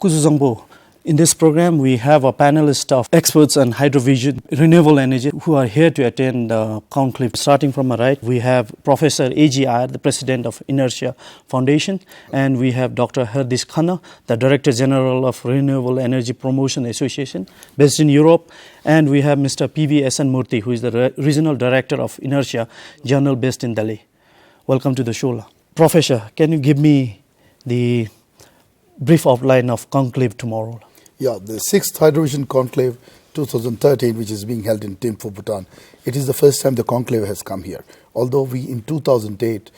Kuzuzangbo. In this program, we have a panelist of experts on hydrovision, renewable energy, who are here to attend the conclave. Starting from my right, we have Professor A.G. Iyer, the President of ENERTIA Foundation, and we have Dr. Hardish Khanna, the Director General of Renewable Energy Promotion Association, based in Europe, and we have Mr. P.V. S.N. Murthy, who is the Regional Director of ENERTIA Journal based in Delhi. Welcome to the show. Professor, can you give me the brief outline of conclave tomorrow? Yeah, the 6th Hydrovision Conclave 2013, which is being held in Thimphu, Bhutan. It is the first time the conclave has come here. Although we in 2008,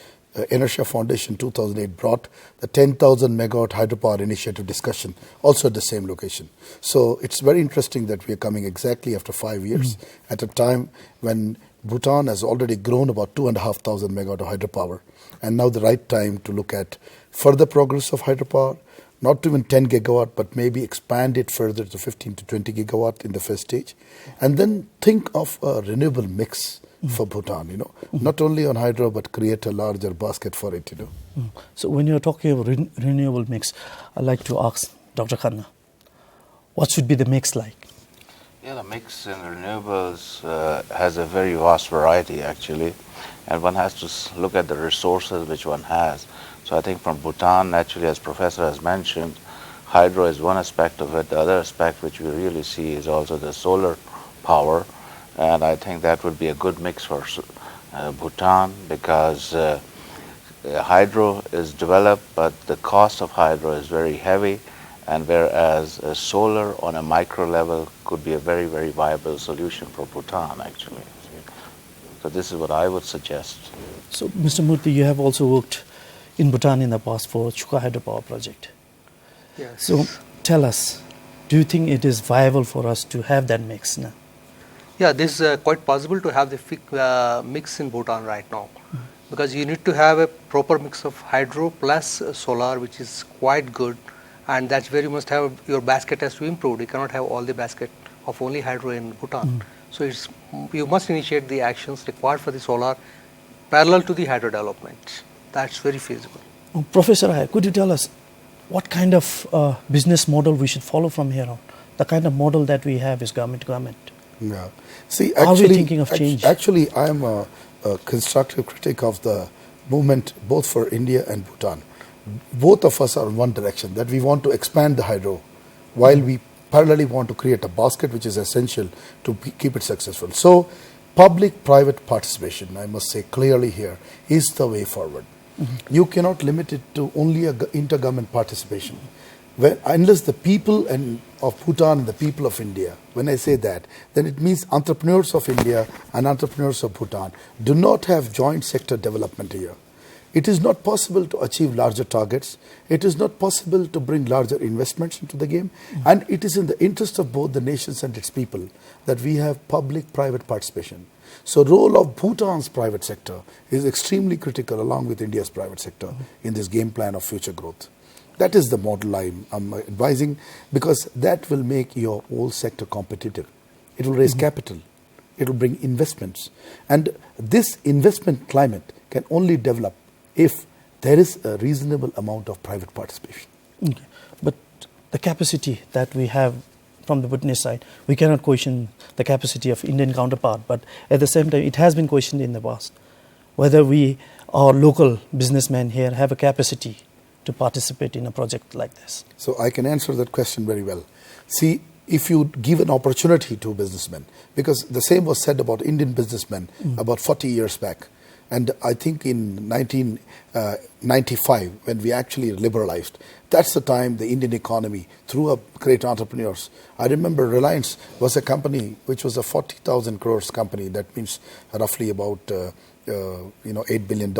ENERTIA Foundation 2008 brought the 10,000 megawatt hydropower initiative discussion also at the same location. So it's very interesting that we are coming exactly after 5 years at a time when Bhutan has already grown about 2,500 megawatt of hydropower. And now the right time to look at further progress of hydropower, not even 10 gigawatt, but maybe expand it further to 15 to 20 gigawatt in the first stage. And then think of a renewable mix for Bhutan, not only on hydro, but create a larger basket for it, So when you're talking about renewable mix, I'd like to ask Dr. Khanna, what should be the mix like? Yeah, the mix in renewables has a very vast variety actually, and one has to look at the resources which one has. So I think from Bhutan, naturally, as Professor has mentioned, hydro is one aspect of it. The other aspect which we really see is also the solar power, and I think that would be a good mix for Bhutan because hydro is developed, but the cost of hydro is very heavy, and whereas solar on a micro level could be a very, very viable solution for Bhutan actually. So this is what I would suggest. So Mr. Murthy, you have also worked in Bhutan in the past for Chuka Hydropower project. Yes. So tell us, do you think it is viable for us to have that mix now? Yeah, this is quite possible to have the mix in Bhutan right now, because you need to have a proper mix of hydro plus solar, which is quite good, and that's where you must have your basket has to improve. You cannot have all the basket of only hydro in Bhutan. So you must initiate the actions required for the solar parallel to the hydro development. That's very feasible. Professor Iyer, could you tell us what kind of business model we should follow from here on? The kind of model that we have is government to government. Yeah. See, actually, are we thinking of change? Actually, I am a constructive critic of the movement both for India and Bhutan. Both of us are in one direction, that we want to expand the hydro while we parallelly want to create a basket which is essential to keep it successful. So public-private participation, I must say clearly here, is the way forward. You cannot limit it to only intergovernment participation. Unless the people of Bhutan and the people of India, when I say that, then it means entrepreneurs of India and entrepreneurs of Bhutan do not have joint sector development here. It is not possible to achieve larger targets. It is not possible to bring larger investments into the game. And it is in the interest of both the nations and its people that we have public-private participation. So role of Bhutan's private sector is extremely critical along with India's private sector in this game plan of future growth. That is the model I'm advising, because that will make your whole sector competitive. It will raise capital. It will bring investments. And this investment climate can only develop if there is a reasonable amount of private participation. Okay. But the capacity that we have from the Bhutanese side, we cannot question the capacity of Indian counterpart, but at the same time, it has been questioned in the past whether our local businessmen here have a capacity to participate in a project like this. So I can answer that question very well. See, if you give an opportunity to businessmen, because the same was said about Indian businessmen about 40 years back. And I think in 1995, when we actually liberalized, that's the time the Indian economy threw up great entrepreneurs. I remember Reliance was a company which was a 40,000 crores company. That means roughly about $8 billion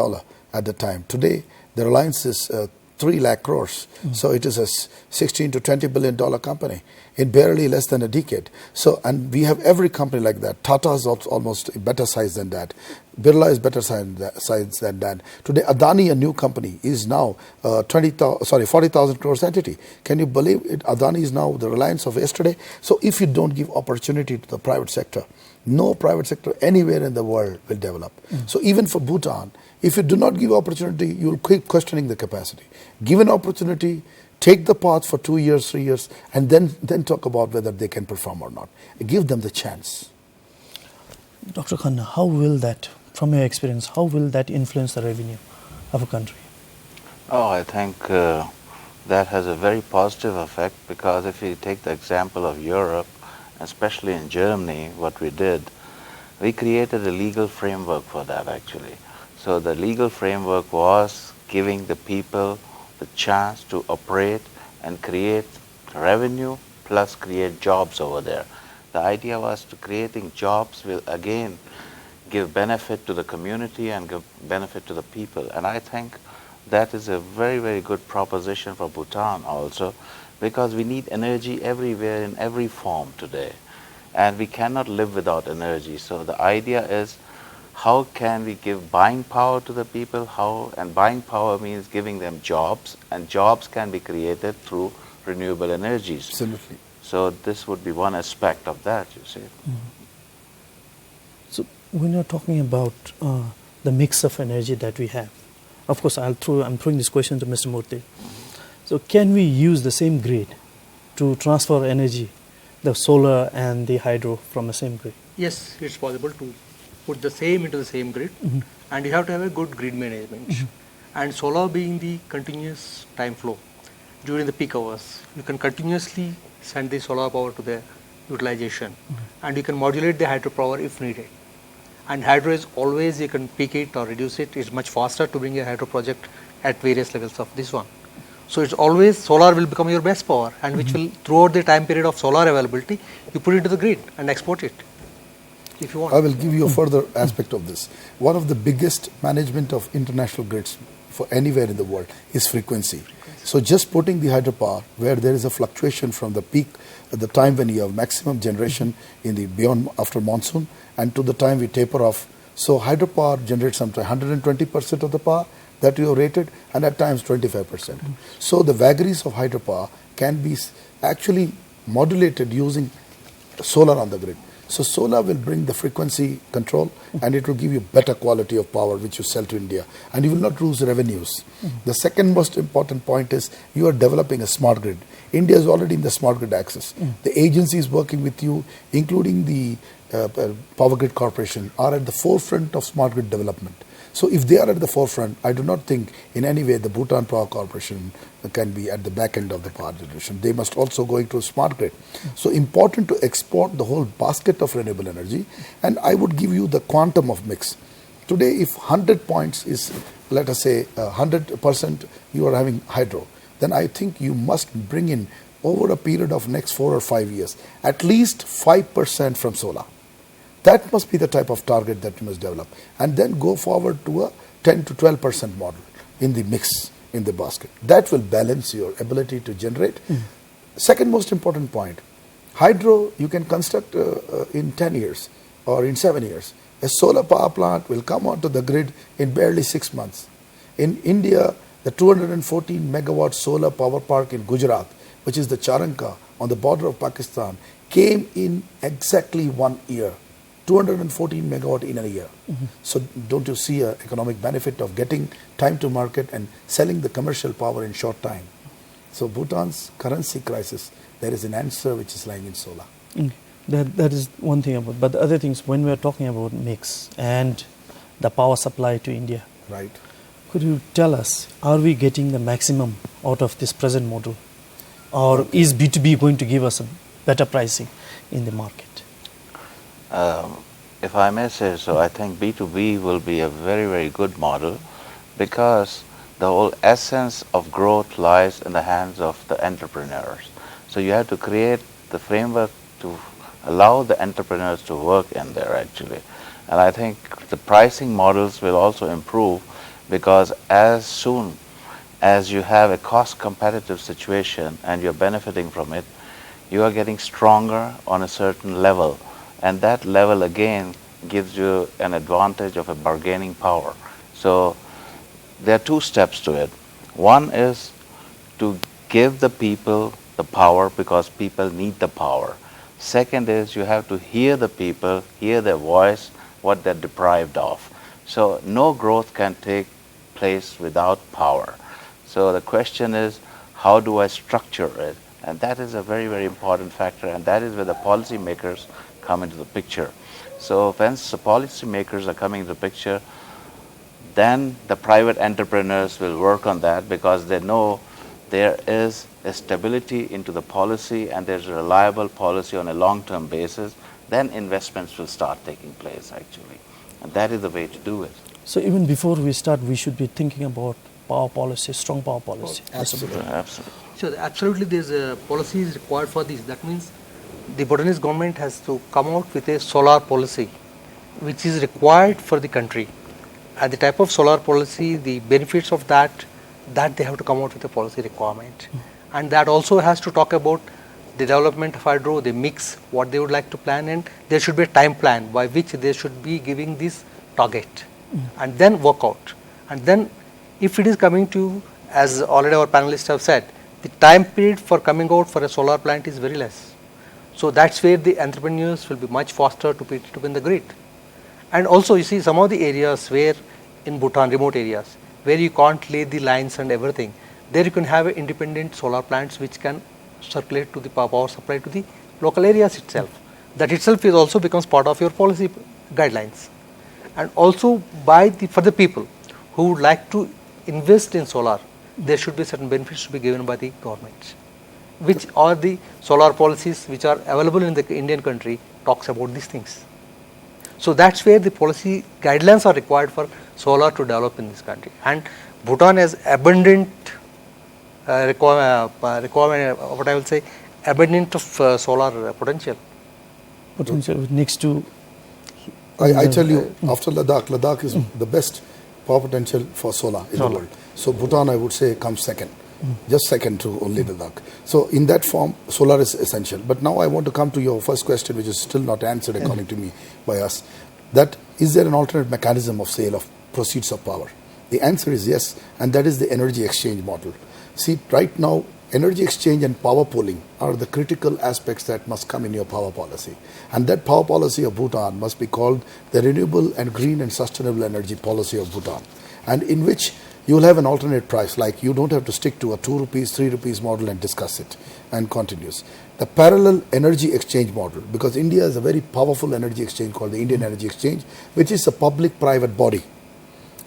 at the time. Today, the Reliance is 3 lakh crores. So it is a $16 to $20 billion company in barely less than a decade. So, and we have every company like that. Tata is almost better size than that. Birla is better size than that. Today, Adani, a new company, is now 40,000 crores entity. Can you believe it? Adani is now the Reliance of yesterday. So if you don't give opportunity to the private sector, no private sector anywhere in the world will develop. So even for Bhutan, if you do not give opportunity, you will keep questioning the capacity. Give an opportunity, Take the path for 2 years, 3 years, and then talk about whether they can perform or not. Give them the chance. Dr. Khanna, how will that, from your experience, how will that influence the revenue of a country? Oh, I think that has a very positive effect, because if you take the example of Europe, especially in Germany, what we did, we created a legal framework for that actually. So the legal framework was giving the people the chance to operate and create revenue plus create jobs over there. The idea was to creating jobs will again give benefit to the community and give benefit to the people. And I think that is a very, very good proposition for Bhutan also, because we need energy everywhere in every form today. And we cannot live without energy. So the idea is, how can we give buying power to the people? And buying power means giving them jobs, and jobs can be created through renewable energies. Absolutely. So this would be one aspect of that, you see. So when you're talking about the mix of energy that we have, of course I'm throwing this question to Mr. Murthy. So can we use the same grid to transfer energy, the solar and the hydro, from the same grid? Yes, it's possible to put the same into the same grid, and you have to have a good grid management. And solar being the continuous time flow during the peak hours, you can continuously send the solar power to the utilization, and you can modulate the hydropower if needed. And hydro is always, you can peak it or reduce it. It's much faster to bring a hydro project at various levels of this one. So it's always solar will become your best power, and which will, throughout the time period of solar availability, you put it to the grid and export it if you want. I will give you a further aspect of this. One of the biggest management of international grids for anywhere in the world is frequency. So just putting the hydropower where there is a fluctuation from the peak at the time when you have maximum generation in the beyond after monsoon and to the time we taper off. So hydropower generates sometimes 120% of the power that you have rated, and at times 25%. So the vagaries of hydropower can be actually modulated using solar on the grid. So solar will bring the frequency control, and it will give you better quality of power which you sell to India, and you will not lose revenues. The second most important point is you are developing a smart grid. India is already in the smart grid access. The agencies working with you, including the Power Grid Corporation, are at the forefront of smart grid development. So if they are at the forefront, I do not think in any way the Bhutan Power Corporation can be at the back end of the power generation. They must also go into a smart grid. So important to export the whole basket of renewable energy. And I would give you the quantum of mix. Today, if 100 points is, let us say, 100% you are having hydro, then I think you must bring in over a period of next 4 or 5 years, at least 5% from solar. That must be the type of target that you must develop, and then go forward to a 10 to 12% model in the mix, in the basket. That will balance your ability to generate. Second most important point, hydro you can construct in 10 years or in 7 years. A solar power plant will come onto the grid in barely 6 months. In India, the 214 megawatt solar power park in Gujarat, which is the Charanka on the border of Pakistan, came in exactly 1 year. 214 megawatt in a year. So don't you see an economic benefit of getting time to market and selling the commercial power in short time? So Bhutan's currency crisis, there is an answer which is lying in solar. That is one thing about, but the other things, when we are talking about mix and the power supply to India, Right. could you tell us, are we getting the maximum out of this present model, or is B2B going to give us a better pricing in the market? If I may say so, I think B2B will be a very, very good model, because the whole essence of growth lies in the hands of the entrepreneurs. So you have to create the framework to allow the entrepreneurs to work in there actually. And I think the pricing models will also improve, because as soon as you have a cost competitive situation and you're benefiting from it, you are getting stronger on a certain level. And that level again gives you an advantage of a bargaining power. So there are two steps to it. One is to give the people the power, because people need the power. Second is you have to hear the people, hear their voice, what they're deprived of. So no growth can take place without power. So the question is, how do I structure it? And that is a very, very important factor, and that is where the policy makers come into the picture. So once the policy makers are coming into the picture, then the private entrepreneurs will work on that, because they know there is a stability into the policy and there's a reliable policy on a long-term basis. Then investments will start taking place actually, and that is the way to do it. So even before we start, we should be thinking about power policy, strong power policy. Absolutely. Absolutely. So absolutely there's a policy is required for this. That means the Bhutanese government has to come out with a solar policy which is required for the country. And the type of solar policy, the benefits of that they have to come out with a policy requirement. And that also has to talk about the development of hydro, the mix, what they would like to plan, and there should be a time plan by which they should be giving this target and then work out. And then if it is coming to, as already our panelists have said, the time period for coming out for a solar plant is very less. So that's where the entrepreneurs will be much faster to put it up in the grid. And also you see some of the areas where in Bhutan, remote areas, where you can't lay the lines and everything, there you can have independent solar plants which can circulate to the power supply to the local areas itself. That itself is also becomes part of your policy guidelines. And also for the people who would like to invest in solar, there should be certain benefits to be given by the government, which are the solar policies which are available in the Indian country talks about these things. So that's where the policy guidelines are required for solar to develop in this country. And Bhutan has abundant requirement, what I will say, abundant of solar potential. Potential next to. I tell you, after Ladakh is the best power potential for solar in the world. So Bhutan, I would say, comes second, just second to only Ladakh. So in that form, solar is essential. But now I want to come to your first question, which is still not answered according to me by us. That is there an alternate mechanism of sale of proceeds of power? The answer is yes, and that is the energy exchange model. See, right now, energy exchange and power pooling are the critical aspects that must come in your power policy. And that power policy of Bhutan must be called the Renewable and Green and Sustainable Energy Policy of Bhutan, and in which you will have an alternate price, like you don't have to stick to a 2 rupees, 3 rupees model and discuss it and continues. The parallel energy exchange model, because India has a very powerful energy exchange called the Indian Energy Exchange, which is a public-private body.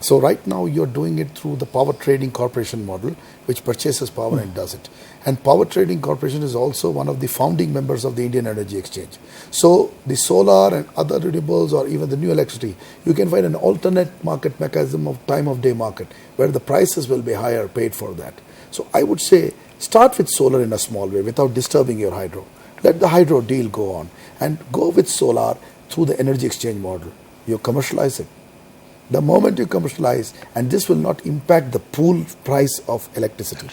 So right now you're doing it through the Power Trading Corporation model, which purchases power and does it. And Power Trading Corporation is also one of the founding members of the Indian Energy Exchange. So the solar and other renewables or even the new electricity, you can find an alternate market mechanism of time of day market where the prices will be higher paid for that. So I would say start with solar in a small way without disturbing your hydro. Let the hydro deal go on and go with solar through the energy exchange model. You commercialize it. The moment you commercialize, and this will not impact the pool price of electricity,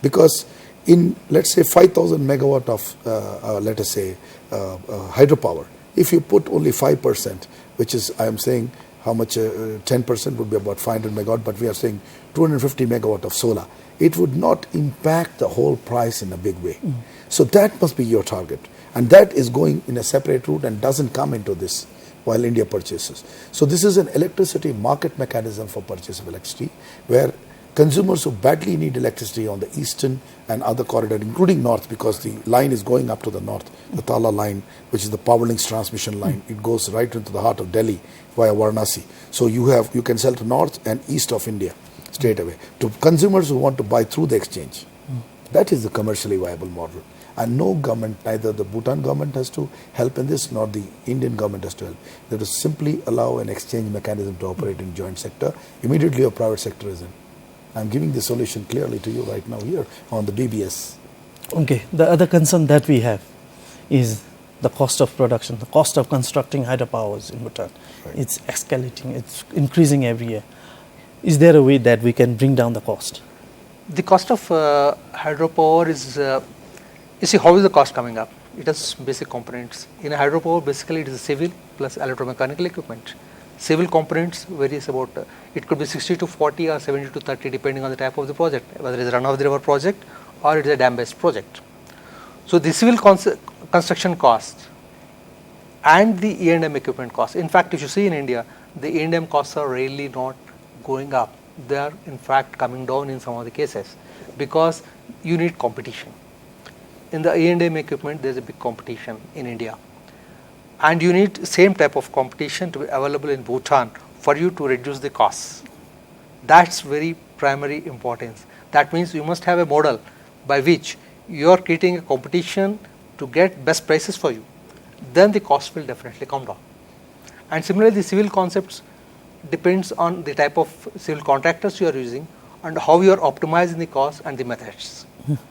because in, let's say, 5,000 megawatt of, let us say, hydropower, if you put only 5%, which is, I am saying, how much, 10% would be about 500 megawatt, but we are saying 250 megawatt of solar, it would not impact the whole price in a big way. So that must be your target, and that is going in a separate route and doesn't come into this while India purchases. So this is an electricity market mechanism for purchase of electricity, where consumers who badly need electricity on the eastern and other corridor, including north, because the line is going up to the north, the Tala line, which is the Power Links transmission line, it goes right into the heart of Delhi via Varanasi. So you can sell to north and east of India straight away to consumers who want to buy through the exchange. That is the commercially viable model. And no government, neither the Bhutan government has to help in this, nor the Indian government has to help. They have to simply allow an exchange mechanism to operate in joint sector. Immediately your private sector is in. I'm giving the solution clearly to you right now here on the BBS. Okay, the other concern that we have is the cost of production, the cost of constructing hydropowers in Bhutan. Right. It's escalating, it's increasing every year. Is there a way that we can bring down the cost? The cost of hydropower is, you see, how is the cost coming up? It has basic components. In a hydropower, basically it is a civil plus electromechanical equipment. Civil components varies about, it could be 60 to 40 or 70 to 30 depending on the type of the project, whether it is a run-of-the-river project or it is a dam-based project. So the civil construction cost and the E&M equipment cost. In fact, if you see in India, the E&M costs are really not going up they are in fact coming down in some of the cases, because you need competition. In the E&M equipment, there is a big competition in India, and you need same type of competition to be available in Bhutan for you to reduce the costs. That's very primary importance. That means you must have a model by which you are creating a competition to get best prices for you. Then the cost will definitely come down. And similarly, the civil concepts depends on the type of civil contractors you are using and how you are optimizing the cost and the methods.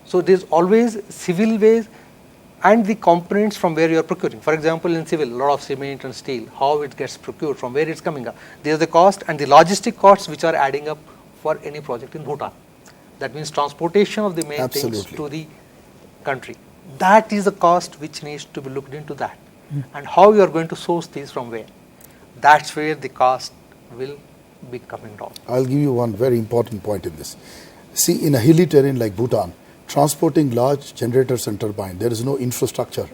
So there's always civil ways and the components from where you are procuring. For example, in civil, a lot of cement and steel, how it gets procured, from where it's coming up. There's the cost and the logistic costs which are adding up for any project in Bhutan. That means transportation of the main things to the country. That is the cost which needs to be looked into that. And how you are going to source these from where. That's where the cost will be coming down. I'll give you one very important point in this. See, in a hilly terrain like Bhutan, transporting large generators and turbines, there is no infrastructure,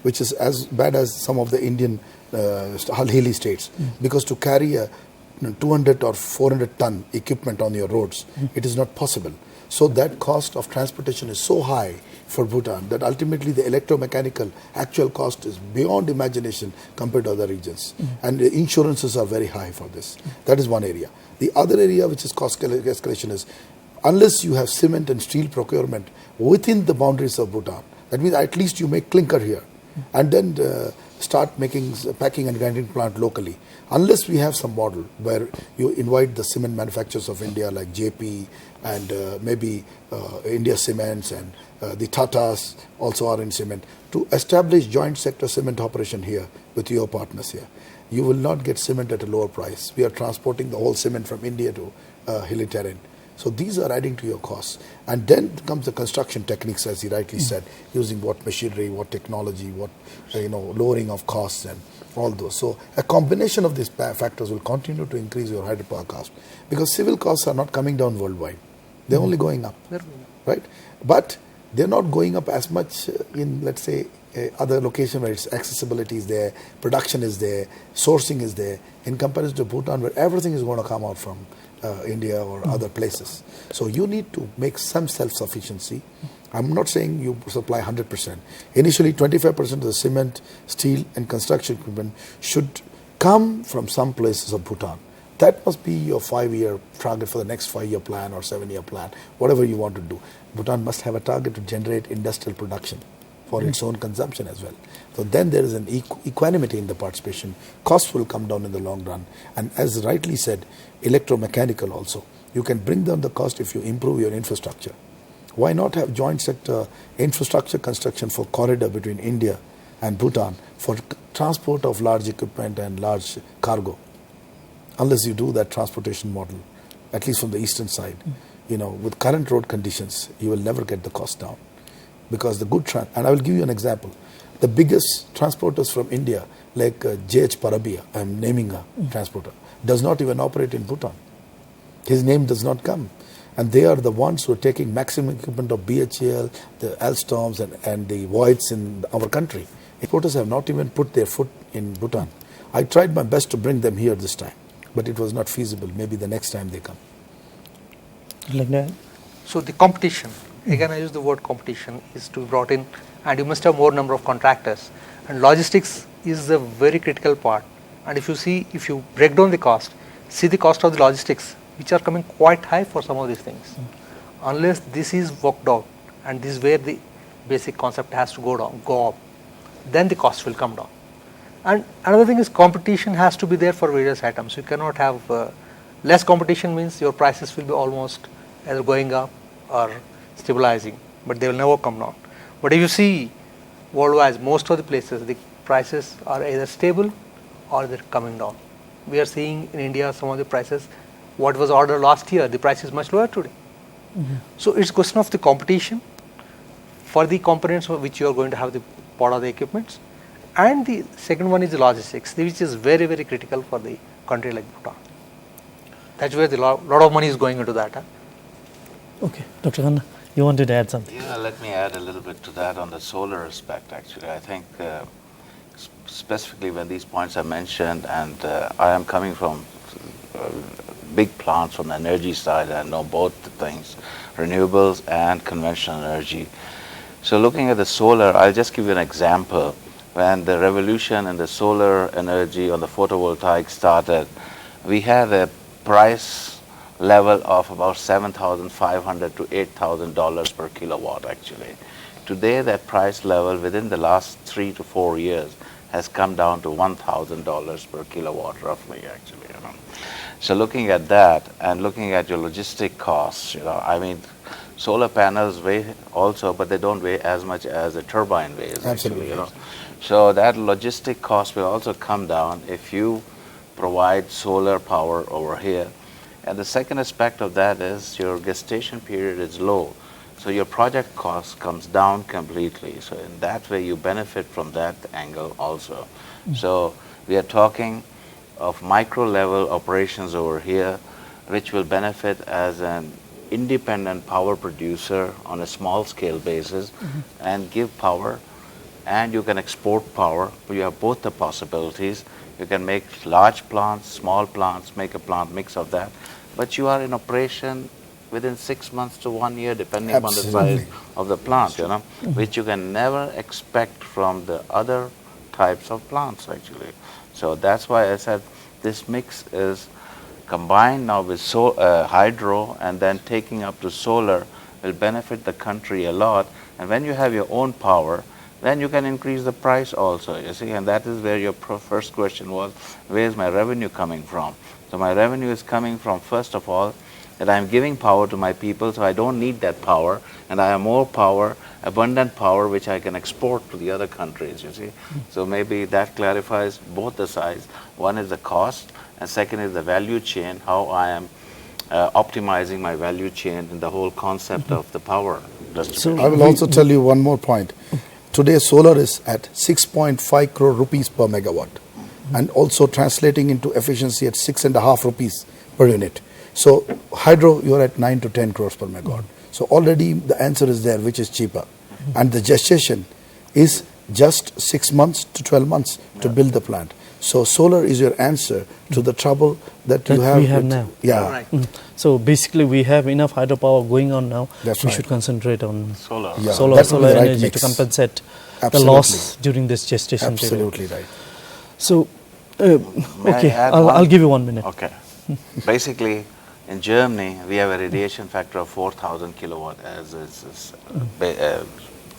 which is as bad as some of the Indian hilly states. Because to carry a 200 or 400 ton equipment on your roads, it is not possible. So that cost of transportation is so high for Bhutan that ultimately the electromechanical actual cost is beyond imagination compared to other regions. And the insurances are very high for this. That is one area. The other area which is cost escalation is, unless you have cement and steel procurement within the boundaries of Bhutan, that means at least you make clinker here and then start making packing and grinding plant locally. Unless we have some model where you invite the cement manufacturers of India like JP and maybe India Cements and the Tatas also are in cement, to establish joint sector cement operation here with your partners here, you will not get cement at a lower price. We are transporting the whole cement from India to hilly terrain. So these are adding to your costs. And then comes the construction techniques, as he rightly said, using what machinery, what technology, what lowering of costs and all those. So a combination of these factors will continue to increase your hydropower cost, because civil costs are not coming down worldwide. They're only going up, right? But they're not going up as much in, let's say, other location where its accessibility is there, production is there, sourcing is there, in comparison to Bhutan where everything is going to come out from India or other places. So you need to make some self-sufficiency. I'm not saying you supply 100%. Initially, 25% of the cement, steel and construction equipment should come from some places of Bhutan. That must be your 5-year target for the next 5-year plan or 7-year plan, whatever you want to do. Bhutan must have a target to generate industrial production for its own consumption as well. So then there is an equanimity in the participation. Costs will come down in the long run. And as rightly said, electromechanical also. You can bring down the cost if you improve your infrastructure. Why not have joint sector infrastructure construction for corridor between India and Bhutan for transport of large equipment and large cargo? Unless you do that transportation model, at least from the eastern side, with current road conditions, you will never get the cost down. Because the good and I will give you an example. The biggest transporters from India, like JH Parabia, I'm naming a transporter, does not even operate in Bhutan. His name does not come. And they are the ones who are taking maximum equipment of BHEL, the Alstoms and the Voids in our country. Importers have not even put their foot in Bhutan. I tried my best to bring them here this time, but it was not feasible. Maybe the next time they come. Like that? So the competition, again I use the word competition, is to be brought in, and you must have more number of contractors. And logistics is a very critical part. And if you break down the cost, see the cost of the logistics, which are coming quite high for some of these things. Unless this is worked out, and this is where the basic concept has to go up, then the cost will come down. And another thing is competition has to be there for various items. You cannot have less competition means your prices will be almost either going up or stabilizing, but they will never come down. But if you see worldwide, most of the places, the prices are either stable or they're coming down. We are seeing in India some of the prices, what was ordered last year, the price is much lower today. So it's a question of the competition for the components for which you are going to have the part of the equipments. And the second one is the logistics, which is very, very critical for the country like Bhutan. That's where the lot of money is going into that. Okay, Dr. Khanna, you wanted to add something? Yeah, let me add a little bit to that on the solar aspect actually. I think specifically when these points are mentioned, and I am coming from big plants on the energy side. I know both the things, renewables and conventional energy. So looking at the solar, I'll just give you an example. When the revolution in the solar energy on the photovoltaic started, we had a price level of about $7,500 to $8,000 per kilowatt actually. Today that price level within the last 3 to 4 years has come down to $1,000 per kilowatt roughly actually. So looking at that and looking at your logistic costs, I mean, solar panels weigh also, but they don't weigh as much as a turbine weighs actually. So that logistic cost will also come down if you provide solar power over here. And the second aspect of that is your gestation period is low. So your project cost comes down completely. So in that way you benefit from that angle also. So we are talking of micro level operations over here, which will benefit as an independent power producer on a small scale basis and give power, and you can export power. You have both the possibilities. You can make large plants, small plants, make a plant mix of that, but you are in operation within 6 months to 1 year depending upon the size of the plant, which you can never expect from the other types of plants actually. So that's why I said this mix is combined now with hydro and then taking up to solar will benefit the country a lot. And when you have your own power, then you can increase the price also, you see, and that is where your first question was, where is my revenue coming from? So my revenue is coming from, first of all, that I'm giving power to my people, so I don't need that power, and I have more power, abundant power, which I can export to the other countries, you see. So maybe that clarifies both the sides. One is the cost, and second is the value chain, how I am optimizing my value chain in the whole concept of the power distribution. I will also tell you one more point. Today solar is at 6.5 crore rupees per megawatt and also translating into efficiency at 6.5 rupees per unit. So hydro, you're at 9 to 10 crores per megawatt. So already the answer is there, which is cheaper. And the gestation is just 6 months to 12 months to build the plant. So solar is your answer to the trouble that you have. We have now. Yeah. Right. So basically we have enough hydropower going on now. That's we right. should concentrate on Solar. Yeah. solar That will be the right energy mix. to compensate the Absolutely. loss during this gestation period. Absolutely right. So, May I okay, add I'll one? give you 1 minute. Okay. Basically, in Germany, we have a radiation factor of 4,000 kilowatt as is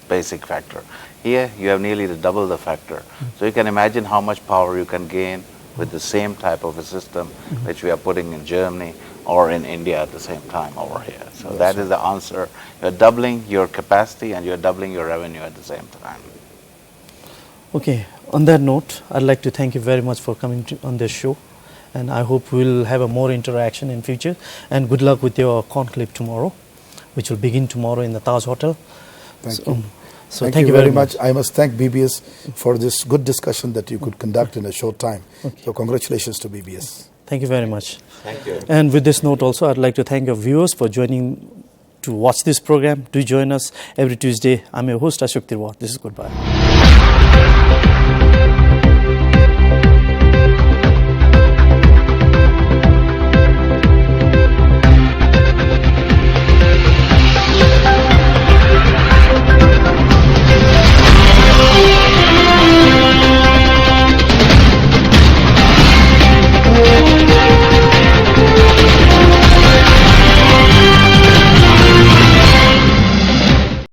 basic factor. Here, you have nearly double the factor. So you can imagine how much power you can gain with the same type of a system which we are putting in Germany or in India at the same time over here. So that is the answer. You're doubling your capacity and you're doubling your revenue at the same time. Okay, on that note, I'd like to thank you very much for coming on this show, and I hope we'll have a more interaction in future, and good luck with your conclave tomorrow, which will begin tomorrow in the Taj Hotel. Thank you. So thank you very much. I must thank BBS for this good discussion that you could conduct in a short time. Okay. So congratulations to BBS. Thank you very much. Thank you. And with this note also, I'd like to thank our viewers for joining to watch this program. Do join us every Tuesday. I'm your host, Ashok Tirwa. This is goodbye.